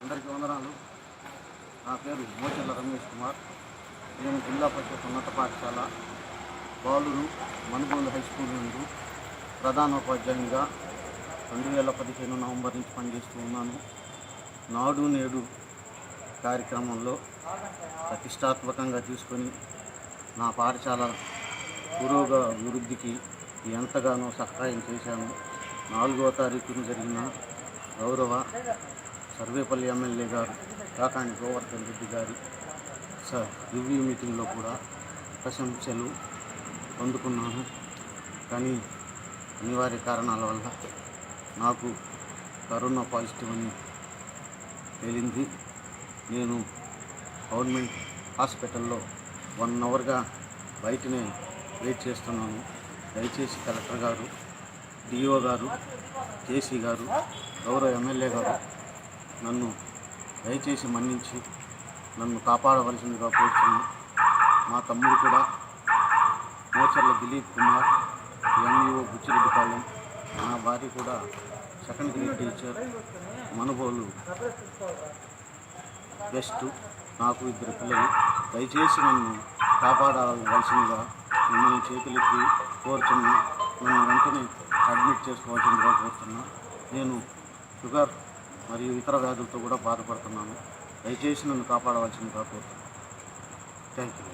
అందరికీ వందనాలు. నా పేరు మోచెల్ల రమేష్ కుమార్. నేను జిల్లా పరిషత్ ఉన్నత పాఠశాల బాలురు మనుగోలు హై స్కూల్ నుండి ప్రధానోపాధ్యాయునిగా 2015 నవంబర్ నుంచి పనిచేస్తూ ఉన్నాను. నాడు నేడు కార్యక్రమంలో ప్రతిష్టాత్మకంగా తీసుకొని నా పాఠశాల పురోగభివృద్ధికి ఎంతగానో సహాయం చేశాను. 4వ తారీఖున జరిగిన గౌరవ సర్వేపల్లి ఎమ్మెల్యే గారు కాకాని గోవర్ధన్ రెడ్డి గారి రివ్యూ మీటింగ్లో కూడా ప్రశంసలు పొందుకున్నాను. కానీ అనివార్య కారణాల వల్ల నాకు కరోనా పాజిటివ్ అని తేలింది. నేను గవర్నమెంట్ హాస్పిటల్లో 1 అవర్గా బయటనే వెయిట్ చేస్తున్నాను. దయచేసి కలెక్టర్ గారు, డిఓ గారు, కేసీ గారు, గౌరవ ఎమ్మెల్యే గారు నన్ను దయచేసి మన్నించి నన్ను కాపాడవలసిందిగా కోరుతున్నాను. మా తమ్ముడు కూడా మోచెల్ల దిలీప్ కుమార్, ఎంఈఓ బుచ్చిరెడ్డిపాలెం, నా భార్య కూడా second grade teacher, Manugolu best. నాకు 2 పిల్లలు. దయచేసి నన్ను కాపాడవలసిందిగా మిమ్మల్ని చేతులెత్తి కోరుతున్నా. నన్ను వెంటనే అడ్మిట్ చేసుకోవాల్సిందిగా కోరుతున్నా. నేను షుగర్ మరియు ఇతర వ్యాధులతో కూడా బాధపడుతున్నాను. దయచేసి నన్ను కాపాడవలసిందిగా కోరుతున్నాను. Thank you.